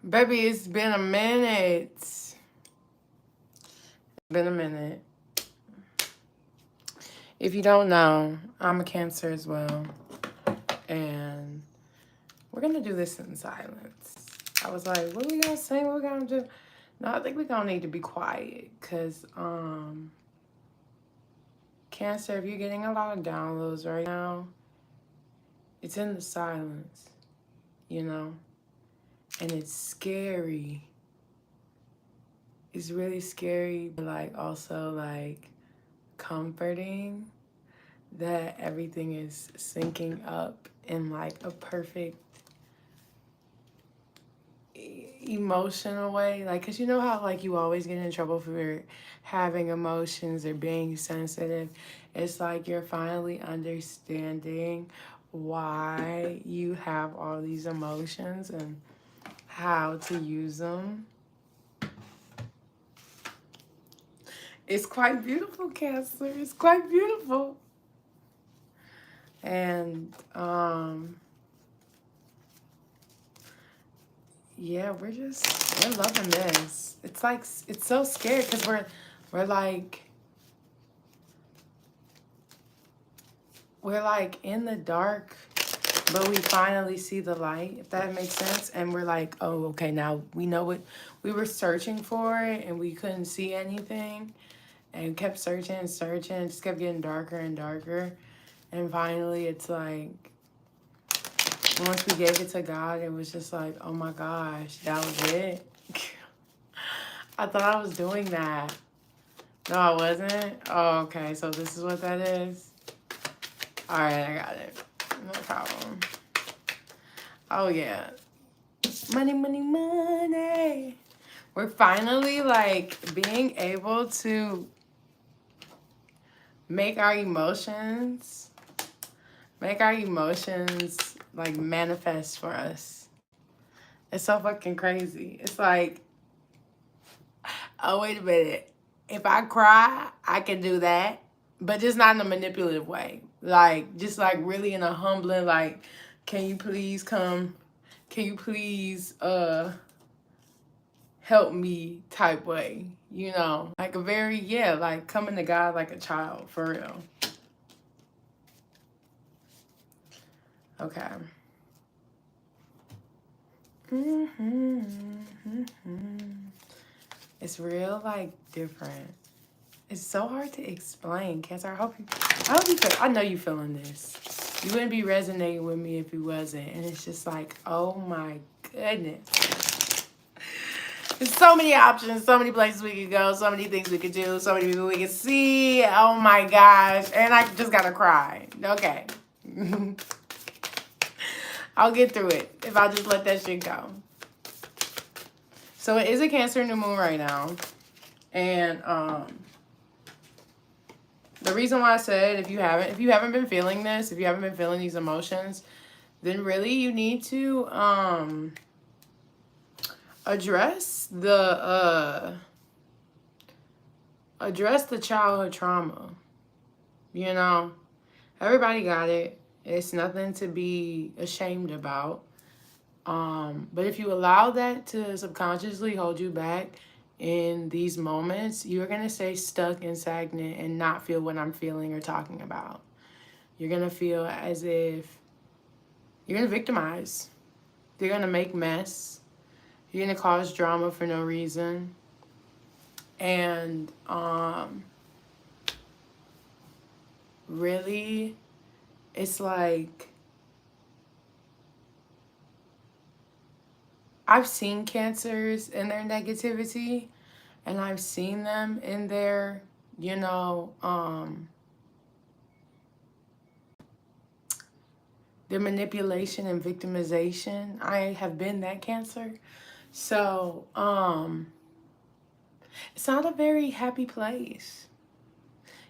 Baby, it's been a minute. It's been a minute. If you don't know, I'm a Cancer as well. And we're going to do this in silence. I was like, what are we going to say? What are we going to do? No, I think we're going to need to be quiet. Because, Cancer, if you're getting a lot of downloads right now, it's in the silence, you know? And it's scary. It's really scary, but like also like comforting that everything is syncing up in like a perfect emotional way. Like, cause you know how like you always get in trouble for having emotions or being sensitive. It's like you're finally understanding why you have all these emotions and how to use them. It's quite beautiful, Cancer. It's quite beautiful. And yeah, we're loving this. It's like it's so scary because we're like in the dark, but we finally see the light, if that makes sense. And we're like, oh, okay, now we know what we were searching for it and we couldn't see anything and kept searching and searching. It just kept getting darker and darker. And finally it's like once we gave it to God, it was just like, oh my gosh, that was it. I thought I was doing that. No, I wasn't. Oh, okay. So this is what that is. All right, I got it. No problem. Oh yeah, money, money, money. We're finally like being able to make our emotions, make our emotions like manifest for us. It's so fucking crazy. It's like, oh wait a minute. If I cry, I can do that, but just not in a manipulative way. Like just like really in a humbling, like, can you please come? Can you please help me type way? You know, like a very like coming to God like a child for real. Okay. It's real like different. It's so hard to explain, Cancer. I hope you feel, I know you feeling this. You wouldn't be resonating with me if you wasn't. And it's just like, oh my goodness. There's so many options, so many places we could go, so many things we could do, so many people we could see. Oh my gosh. And I just gotta cry. Okay. I'll get through it if I just let that shit go. So it is a Cancer new moon right now. And the reason why I said if you haven't been feeling this, if you haven't been feeling these emotions, then really you need to address the childhood trauma. You know, everybody got it. It's nothing to be ashamed about. But if you allow that to subconsciously hold you back in these moments, you're gonna stay stuck and stagnant and not feel what I'm feeling or talking about. You're gonna feel as if you're gonna victimize. You're gonna make mess. You're gonna cause drama for no reason. And really, it's like I've seen Cancers in their negativity, and I've seen them in their, you know, their manipulation and victimization. I have been that Cancer. So, it's not a very happy place.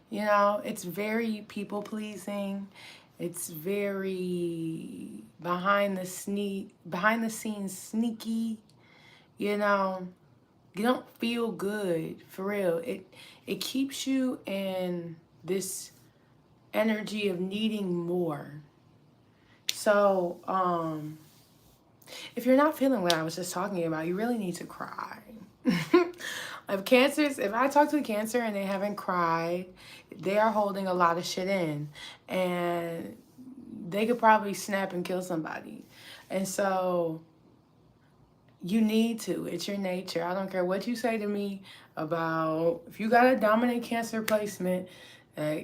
You know, it's very people pleasing. It's very behind the scenes sneaky, you know. You don't feel good for real. It keeps you in this energy of needing more. So, If you're not feeling what I was just talking about, you really need to cry. If I talk to a Cancer and they haven't cried, they are holding a lot of shit in. And they could probably snap and kill somebody. And so you need to. It's your nature. I don't care what you say to me about if you got a dominant Cancer placement,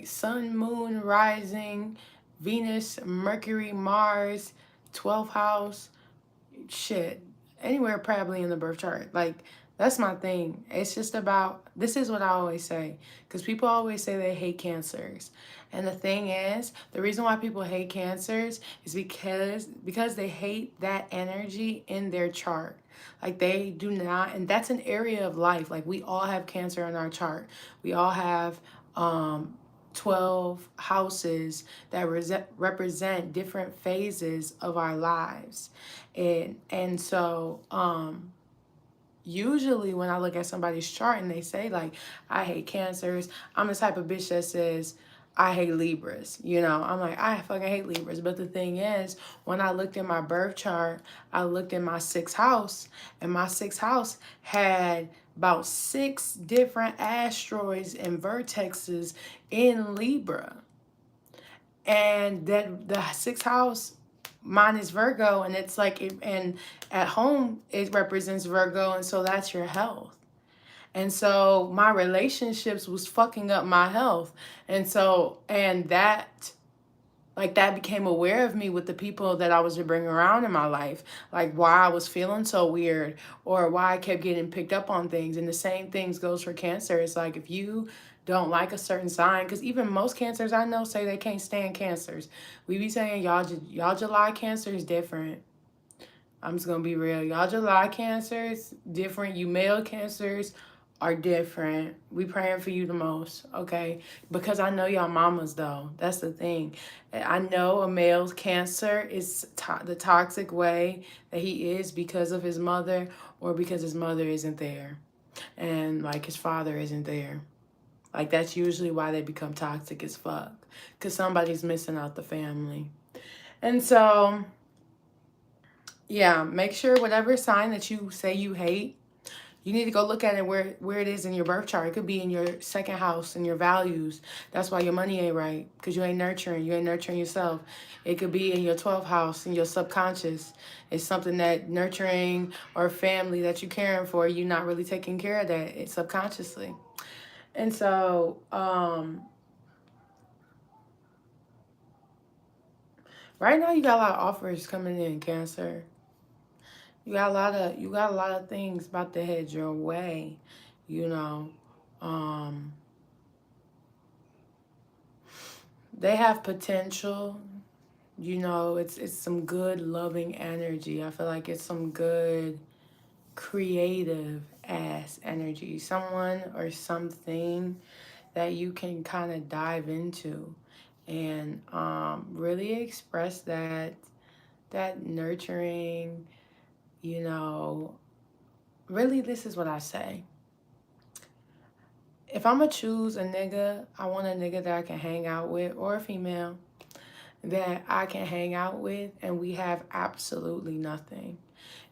sun, moon, rising, Venus, Mercury, Mars, 12th house, shit, anywhere probably in the birth chart. Like, that's my thing. It's just about, this is what I always say, because people always say they hate Cancers. And the thing is, the reason why people hate Cancers is because they hate that energy in their chart. Like, they do not, and that's an area of life. Like, we all have Cancer in our chart. We all have 12 houses that represent different phases of our lives. And so usually when I look at somebody's chart and they say like, I hate Cancers, I'm the type of bitch that says I hate Libras. You know, I'm like, I fucking hate Libras. But the thing is, when I looked in my birth chart, I looked in my 6th house, and my 6th house had about 6 different asteroids and vertexes in Libra. And that the 6th house, mine is Virgo, and it's like, and at home it represents Virgo, and so that's your health. And so my relationships was fucking up my health. And so, and that, like, that became aware of me with the people that I was to bring around in my life, like why I was feeling so weird or why I kept getting picked up on things. And the same things goes for Cancer. It's like, if you don't like a certain sign, because even most Cancers I know say they can't stand Cancers. We be saying y'all July Cancer is different. I'm just gonna be real. Y'all July Cancers different. You male Cancers are different. We praying for you the most, okay? Because I know y'all mamas though. That's the thing. I know a male's Cancer is the toxic way that he is because of his mother or because his mother isn't there and like his father isn't there. Like, that's usually why they become toxic as fuck, because somebody's missing out the family. And so yeah, make sure whatever sign that you say you hate, you need to go look at it where it is in your birth chart. It could be in your 2nd house and your values. That's why your money ain't right, because you ain't nurturing. You ain't nurturing yourself. It could be in your 12th house, in your subconscious. It's something that nurturing or family that you're caring for, you're not really taking care of that. It's subconsciously. And so, right now you got a lot of offers coming in, Cancer. You got a lot of things about to head your way, you know. Um, they have potential, you know. It's some good loving energy. I feel like it's some good creative ass energy. Someone or something that you can kind of dive into and really express that nurturing, you know. Really, this is what I say. If I'm gonna choose a nigga, I want a nigga that I can hang out with, or a female that I can hang out with, and we have absolutely nothing.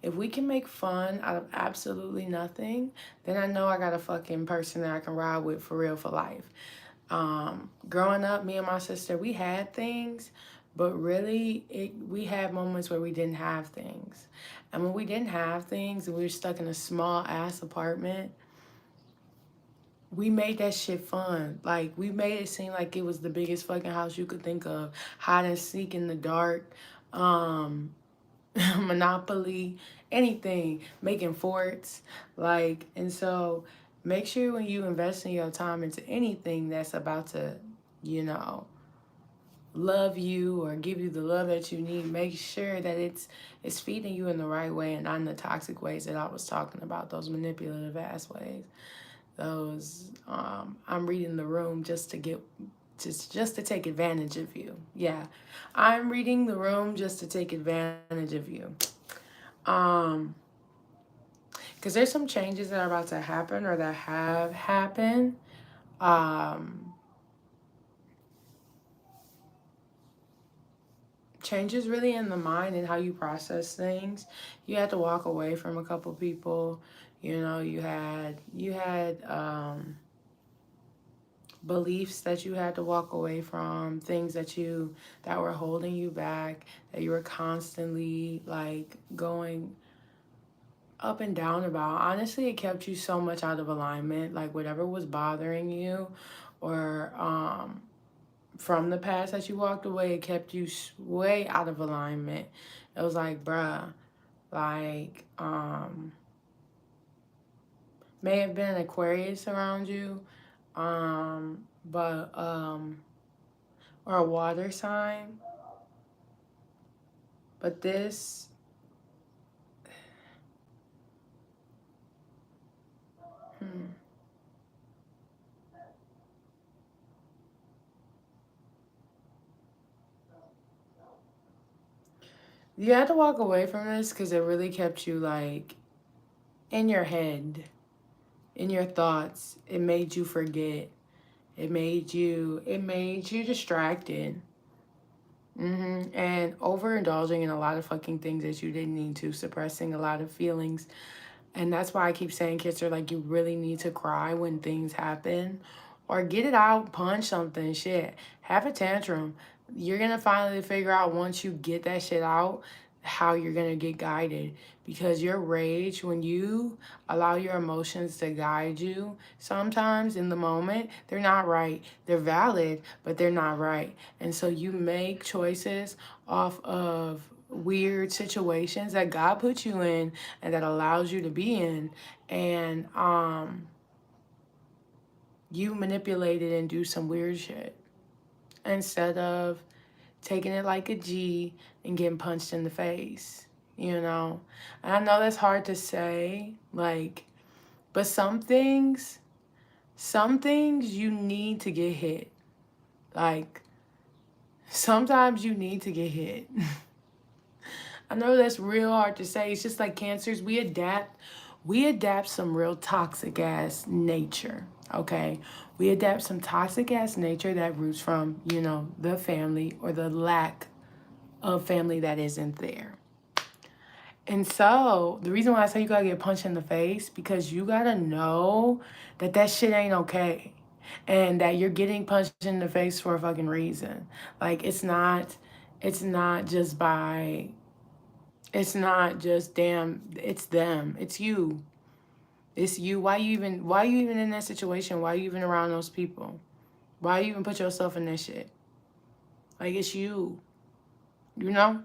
If we can make fun out of absolutely nothing, then I know I got a fucking person that I can ride with for real for life. Growing up, me and my sister, we had things, but really, we had moments where we didn't have things. And when we didn't have things and we were stuck in a small ass apartment, we made that shit fun. Like, we made it seem like it was the biggest fucking house you could think of. Hide and seek in the dark, Monopoly, anything, making forts. Like, and so make sure when you invest in your time into anything that's about to, you know, love you or give you the love that you need, make sure that it's feeding you in the right way and not in the toxic ways that I was talking about, those manipulative ass ways. Those I'm reading the room just to get just to take advantage of you. Yeah, I'm reading the room just to take advantage of you. Because there's some changes that are about to happen or that have happened. change is really in the mind and how you process things. You had to walk away from a couple people. You know, you had beliefs that you had to walk away from, things that were holding you back, that you were constantly like going up and down about. Honestly, it kept you so much out of alignment. Like whatever was bothering you or from the past that you walked away, it kept you way out of alignment. It was like, bruh, like may have been an Aquarius around you, but or a water sign. But this, hmm, you had to walk away from this because it really kept you like in your head, in your thoughts. It made you forget. It made you distracted. And overindulging in a lot of fucking things that you didn't need to, suppressing a lot of feelings. And that's why I keep saying, kids are like, you really need to cry when things happen or get it out, punch something, shit. Have a tantrum. You're going to finally figure out once you get that shit out how you're going to get guided, because your rage, when you allow your emotions to guide you, sometimes in the moment, they're not right. They're valid, but they're not right. And so you make choices off of weird situations that God put you in and that allows you to be in, and you manipulate it and do some weird shit instead of taking it like a G and getting punched in the face, you know? And I know that's hard to say, like, but some things you need to get hit. Like, sometimes you need to get hit. I know that's real hard to say. It's just like cancers, we adapt some real toxic ass nature, okay? We adapt some toxic ass nature that roots from, the family or the lack of family that isn't there. And so the reason why I say you gotta get punched in the face, because you gotta know that that shit ain't okay. And that you're getting punched in the face for a fucking reason. Like it's not just by it's not just damn, it's them. It's you. It's you. Why you even in that situation? Why you even around those people? Why you even put yourself in that shit? Like it's you. You know?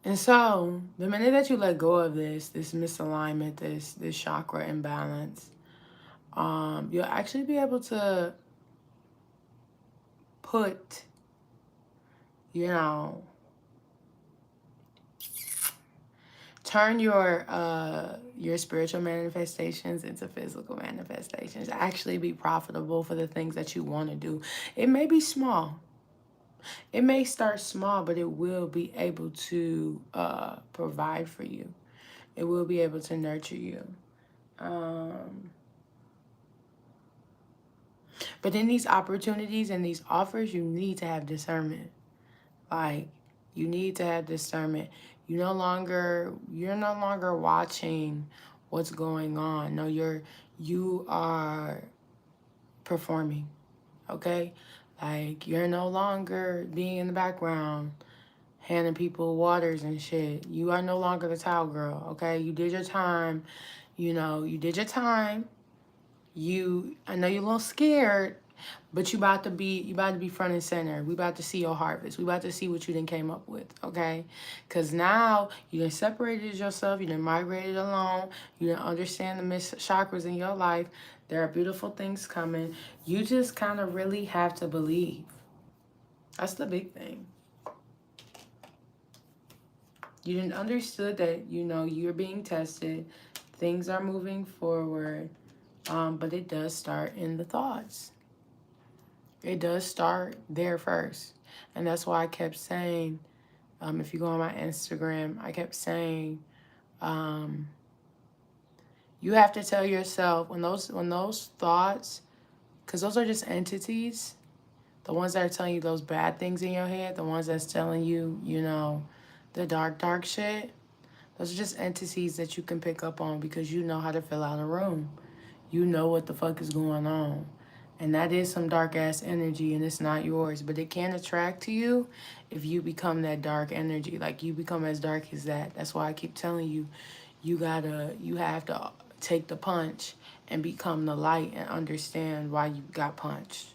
And so the minute that you let go of this misalignment, this chakra imbalance, you'll actually be able to put, you know, turn your spiritual manifestations into physical manifestations. Actually be profitable for the things that you want to do. It may be small. It may start small, but it will be able to provide for you. It will be able to nurture you. Um, but in these opportunities and these offers, you need to have discernment. Like, you need to have discernment. You're no longer watching what's going on. No, you are performing. Okay? Like, you're no longer being in the background handing people waters and shit. You are no longer the towel girl, okay? You did your time. You did your time. I know you're a little scared, but you about to be front and center. We about to see your harvest. We about to see what you done came up with, okay? Cause now you done separated yourself, you done migrated alone, you done understand the chakras in your life. There are beautiful things coming. You just kind of really have to believe. That's the big thing. You didn't understood that, you're being tested. Things are moving forward. But it does start in the thoughts. It does start there first. And that's why I kept saying, if you go on my Instagram, I kept saying, you have to tell yourself when those thoughts, because those are just entities, The ones that are telling you those bad things in your head, the ones that's telling you, you know, the dark shit, those are just entities that you can pick up on because you know how to fill out a room. You know what the fuck is going on. And that is some dark ass energy and it's not yours. But it can attract to you if you become that dark energy. Like you become as dark as that. That's why I keep telling you, you have to take the punch and become the light and understand why you got punched.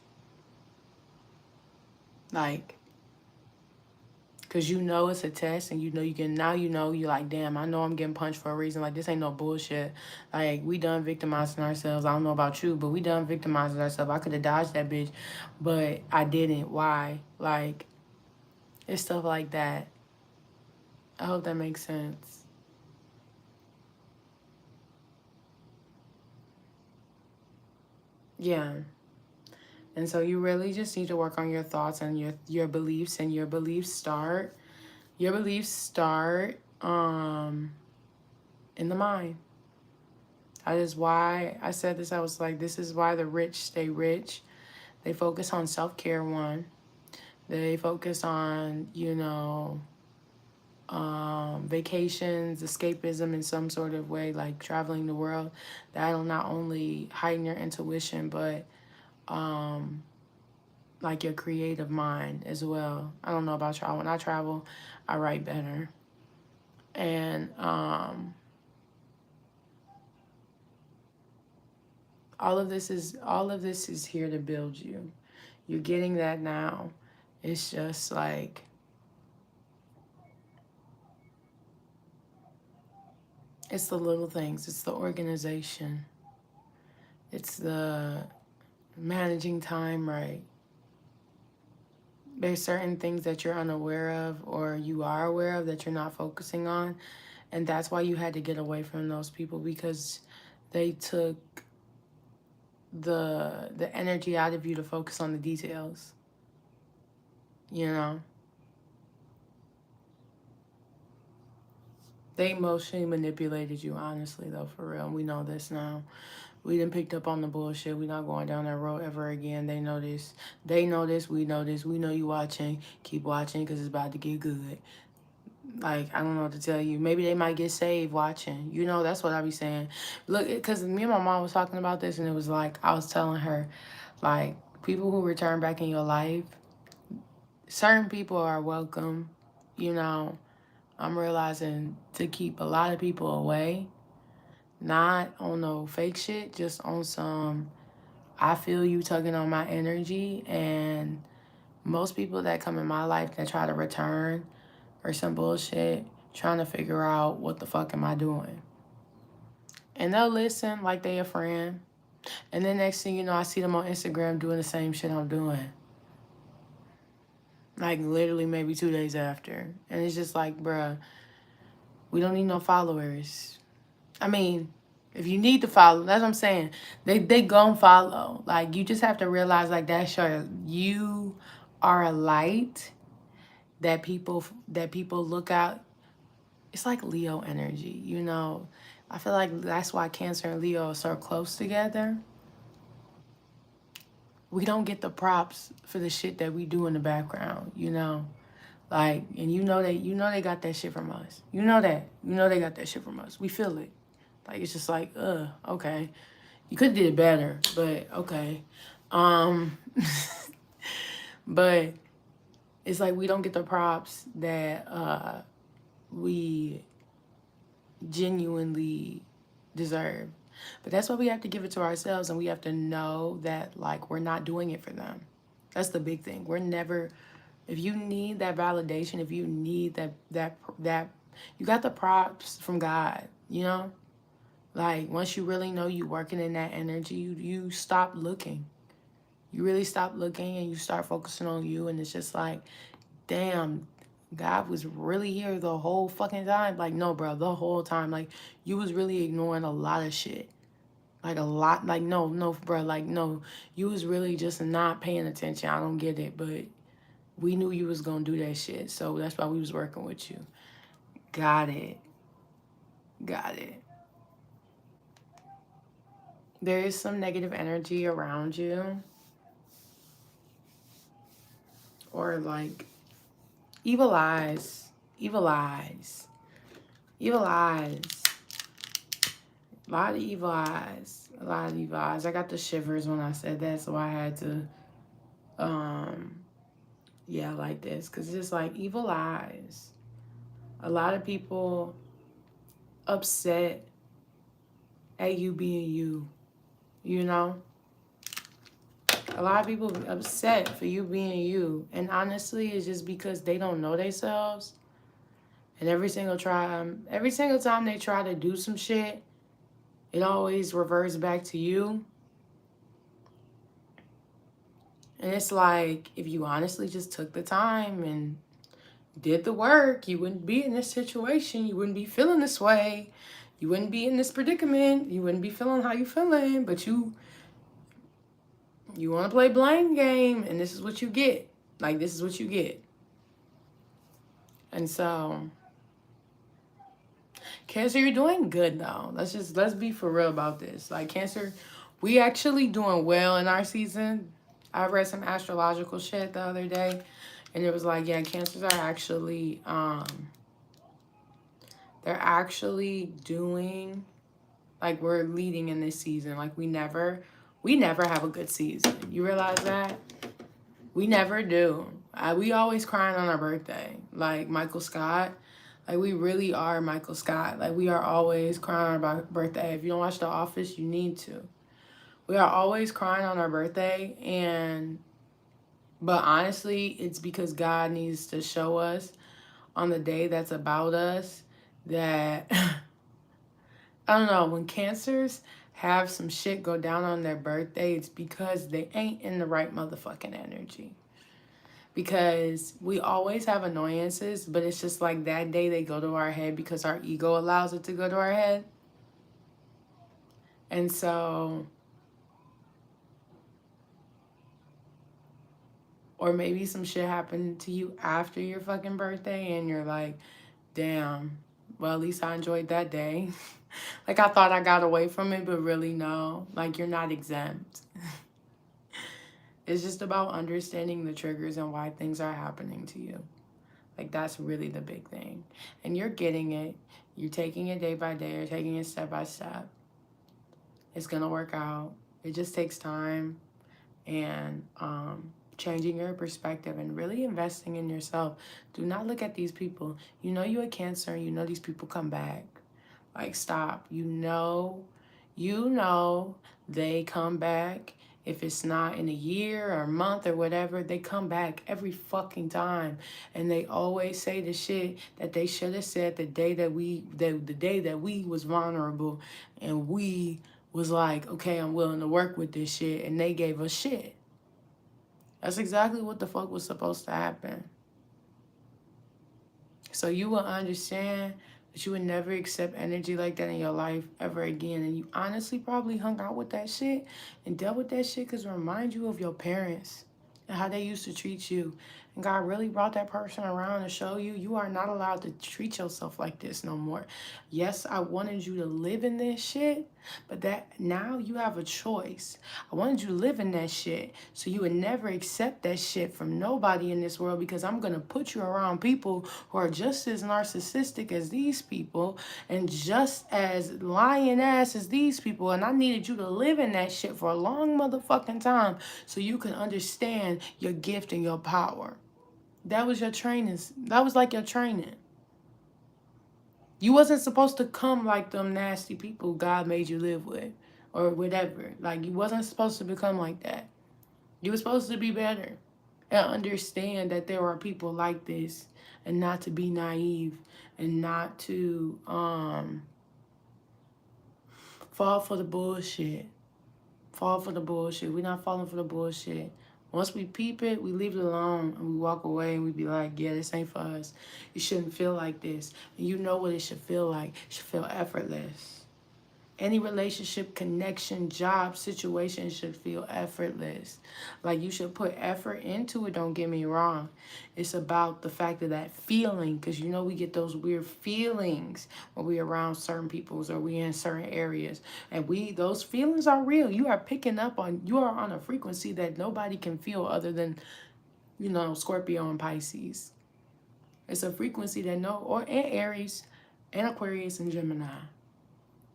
Like, cause you know it's a test and you know you can, now you know you're like, damn, I know I'm getting punched for a reason. Like this ain't no bullshit. Like we done victimizing ourselves. I don't know about you, but we done victimizing ourselves. I could have dodged that bitch, but I didn't. Why? Like it's stuff like that. I hope that makes sense. Yeah. And so you really just need to work on your thoughts and your beliefs, and your beliefs start in the mind. That is why I said this. I was like, this is why the rich stay rich. They focus on self-care, one. They focus on, you know, vacations, escapism in some sort of way, like traveling the world. That'll not only heighten your intuition, but like your creative mind as well. I don't know about y'all. When I travel, I write better. And all of this is here to build you. You're getting that now. It's just like it's the little things. It's the organization. It's the managing time right. There's certain things that you're unaware of or you are aware of that you're not focusing on. And that's why you had to get away from those people, because they took the energy out of you to focus on the details. You know? They emotionally manipulated you, honestly, though, for real. We know this now. We done picked up on the bullshit. We not going down that road ever again. They know this. They know this. We know this. We know you watching. Keep watching because it's about to get good. Like, I don't know what to tell you. Maybe they might get saved watching. You know, that's what I be saying. Look, because me and my mom was talking about this, and it was like, I was telling her, like, people who return back in your life, certain people are welcome. You know, I'm realizing to keep a lot of people away, not on no fake shit, just on some, I feel you tugging on my energy. And most people that come in my life that try to return or some bullshit, trying to figure out what the fuck am I doing. And they'll listen like they a friend. And then next thing you know, I see them on Instagram doing the same shit I'm doing. Like literally maybe 2 days after. And it's just like, bruh, we don't need no followers. I mean, if you need to follow, that's what I'm saying. They gon' follow. Like you just have to realize like that's you are a light that people look out. It's like Leo energy, you know. I feel like that's why Cancer and Leo are so close together. We don't get the props for the shit that we do in the background, you know. Like, and they got that shit from us. You know that. You know they got that shit from us. We feel it. Like it's just like, okay. You could have did it better, but okay. Um but it's like we don't get the props that we genuinely deserve. But that's why we have to give it to ourselves, and we have to know that like we're not doing it for them. That's the big thing. We're never, if you need that validation, if you need that you got the props from God, you know? Like once you really know you working in that energy, you stop looking. You really stop looking and you start focusing on you, and it's just like, damn, God was really here the whole fucking time. Like, no, bro, the whole time. Like, you was really ignoring a lot of shit. Like, a lot. Like, no, bro. Like, no, you was really just not paying attention. I don't get it. But we knew you was going to do that shit. So that's why we was working with you. Got it. Got it. There is some negative energy around you. or like evil eyes, evil eyes, evil eyes. A lot of evil eyes. A lot of evil eyes. I got the shivers when I said that, so I had to, yeah, like this. Because it's just like evil eyes. A lot of people upset at you being you, you know? A lot of people upset for you being you. And honestly, it's just because they don't know themselves. And every single time they try to do some shit, it always reverts back to you. And it's like, if you honestly just took the time and did the work, you wouldn't be in this situation. You wouldn't be feeling this way. You wouldn't be in this predicament. You wouldn't be feeling how you feeling. But you want to play blame game, and this is what you get. Like, this is what you get. And so, Cancer, you're doing good, though. Let's be for real about this. Like, Cancer, we actually doing well in our season. I read some astrological shit the other day, and it was like, yeah, Cancers are actually, they're actually doing, like, we're leading in this season. Like, we never have a good season. You realize that? We never do. We always crying on our birthday. Like Michael Scott. Like, we really are Michael Scott. Like, we are always crying on our birthday. If you don't watch The Office, you need to. We are always crying on our birthday. But honestly, it's because God needs to show us on the day that's about us that, I don't know, when Cancers have some shit go down on their birthday, it's because they ain't in the right motherfucking energy. Because we always have annoyances, but it's just like that day they go to our head because our ego allows it to go to our head. And so, or maybe some shit happened to you after your fucking birthday and you're like, damn, well, at least I enjoyed that day. Like, I thought I got away from it, but really, no. Like, you're not exempt. It's just about understanding the triggers and why things are happening to you. Like, that's really the big thing. And you're getting it. You're taking it day by day. You're taking it step by step. It's going to work out. It just takes time and changing your perspective and really investing in yourself. Do not look at these people. You know you're a Cancer and you know these people come back. Like, stop. You know they come back. If it's not in a year or a month or whatever, they come back every fucking time. And they always say the shit that they should have said the day that we was vulnerable and we was like, okay, I'm willing to work with this shit, and they gave us shit. That's exactly what the fuck was supposed to happen. So you will understand that you would never accept energy like that in your life ever again. And you honestly probably hung out with that shit and dealt with that shit because it reminds you of your parents and how they used to treat you. And God really brought that person around to show you you are not allowed to treat yourself like this no more. Yes, I wanted you to live in this shit, but that now you have a choice. I wanted you to live in that shit so you would never accept that shit from nobody in this world, because I'm going to put you around people who are just as narcissistic as these people and just as lying ass as these people. And I needed you to live in that shit for a long motherfucking time so you can understand your gift and your power. That was your training. That was like your training. You wasn't supposed to come like them nasty people God made you live with or whatever. Like, you wasn't supposed to become like that. You were supposed to be better and understand that there are people like this, and not to be naive and not to fall for the bullshit. Fall for the bullshit. We're not falling for the bullshit. Once we peep it, we leave it alone and we walk away and we be like, yeah, this ain't for us. You shouldn't feel like this. And you know what it should feel like. It should feel effortless. Any relationship, connection, job, situation should feel effortless. Like, you should put effort into it, don't get me wrong. It's about the fact of that feeling, because you know we get those weird feelings when we're around certain peoples or we in certain areas. And those feelings are real. You are on a frequency that nobody can feel other than You know, Scorpio and Pisces. It's a frequency that and Aries and Aquarius and Gemini.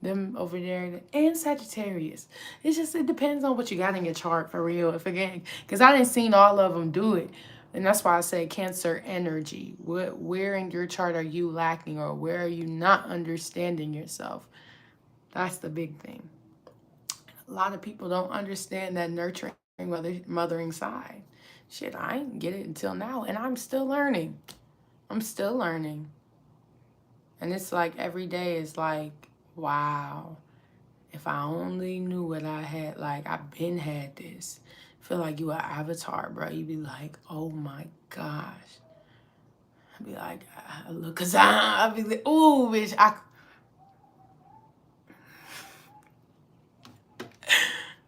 Them over there and Sagittarius. It's just, it depends on what you got in your chart for real. If again, because I didn't seen all of them do it. And that's why I say Cancer energy. Where in your chart are you lacking, or where are you not understanding yourself? That's the big thing. A lot of people don't understand that nurturing mothering side. Shit, I didn't get it until now, and I'm still learning. I'm still learning. And it's like every day is like, wow, if I only knew what I had, like I've been had this. Feel like you an avatar, bro. You be like, oh my gosh. I'd be like, look, cause I'd be like, ooh, bitch,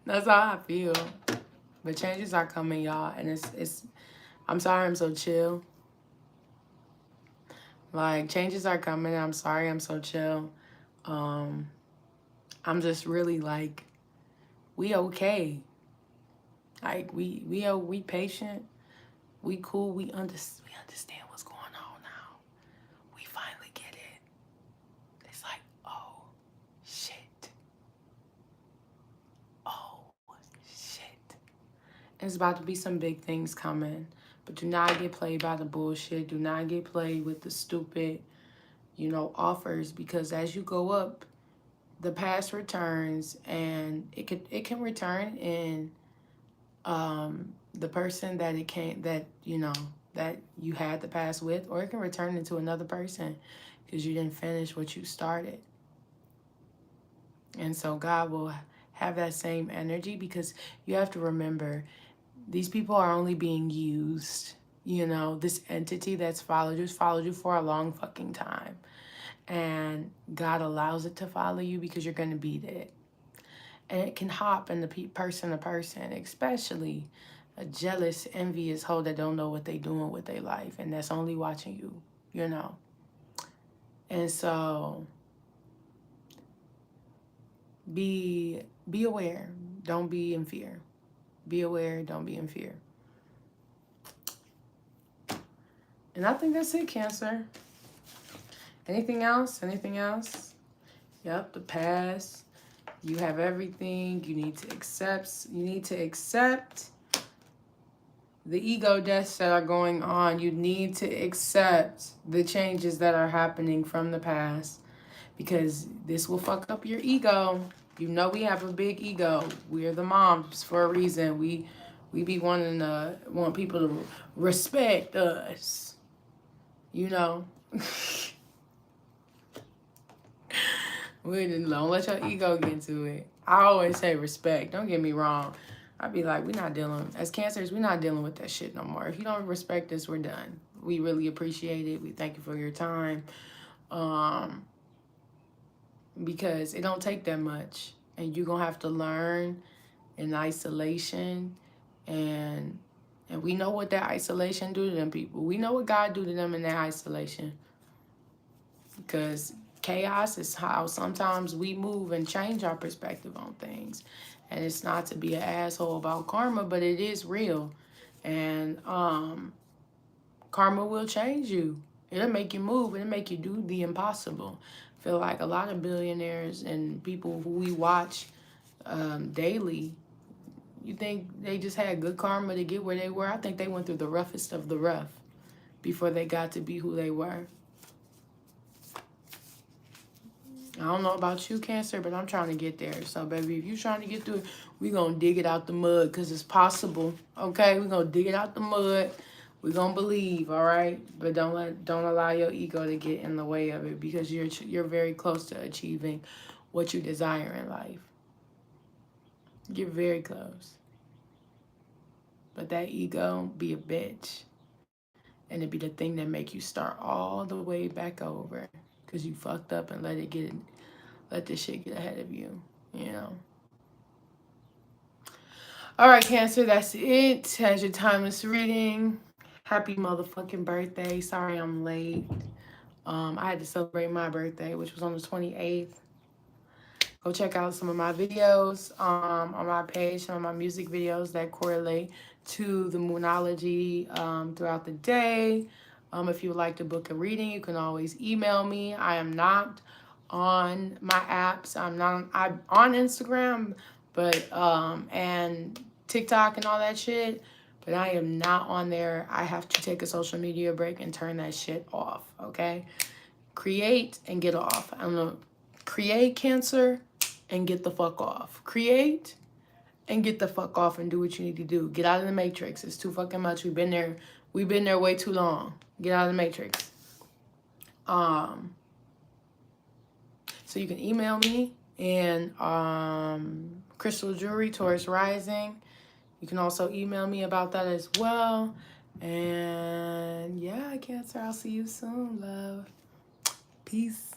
that's how I feel. But changes are coming, y'all, and it's. I'm sorry, I'm so chill. Like changes are coming. I'm sorry, I'm so chill. I'm just really like, we okay. Like we patient. We cool. We understand what's going on now. We finally get it. It's like, oh shit. Oh shit. It's about to be some big things coming. But do not get played by the bullshit. Do not get played with the stupid, offers, because as you go up, the past returns, and it can return in the person that it came that you had the past with, or it can return into another person because you didn't finish what you started. And so God will have that same energy, because you have to remember, these people are only being used. This entity that's followed you for a long fucking time. And God allows it to follow you because you're going to beat it. And it can hop in the person to person, especially a jealous, envious hoe that don't know what they doing with their life, and that's only watching you. And so be aware. Don't be in fear. Be aware. Don't be in fear. And I think that's it, Cancer. Anything else? Anything else? Yep, the past. You have everything. You need to accept. You need to accept the ego deaths that are going on. You need to accept the changes that are happening from the past, because this will fuck up your ego. We have a big ego. We're the moms for a reason. We be want people to respect us. We don't let your ego get into it. I always say respect. Don't get me wrong. I'd be like, as Cancers, we're not dealing with that shit no more. If you don't respect us, we're done. We really appreciate it. We thank you for your time. Because it don't take that much. And you're going to have to learn in isolation. And we know what that isolation do to them people. We know what God do to them in that isolation. Because chaos is how sometimes we move and change our perspective on things. And it's not to be an asshole about karma, but it is real. And karma will change you. It'll make you move. It'll make you do the impossible. I feel like a lot of billionaires and people who we watch daily, you think they just had good karma to get where they were? I think they went through the roughest of the rough before they got to be who they were. I don't know about you, Cancer, but I'm trying to get there. So, baby, if you're trying to get through it, we're going to dig it out the mud, because it's possible, okay? We're going to dig it out the mud. We're going to believe, all right? But don't allow your ego to get in the way of it, because you're very close to achieving what you desire in life. You're very close. But that ego be a bitch. And it be the thing that make you start all the way back over, because you fucked up and let this shit get ahead of you, All right, Cancer, that's it. As your timeless reading. Happy motherfucking birthday. Sorry I'm late. I had to celebrate my birthday, which was on the 28th. Go check out some of my videos on my page, some of my music videos that correlate to the Moonology throughout the day. If you would like to book a reading, you can always email me. I am not on my apps. I'm on Instagram, but and TikTok and all that shit, but I am not on there. I have to take a social media break and turn that shit off, okay? Create and get off. I don't know. Create, Cancer, and get the fuck off. Create and get the fuck off and do what you need to do. Get out of the matrix. It's too fucking much. We've been there way too long. Get out of the matrix. So you can email me and Crystal Jewelry, Taurus Rising. You can also email me about that as well. And yeah, Cancer, I'll see you soon, love. Peace.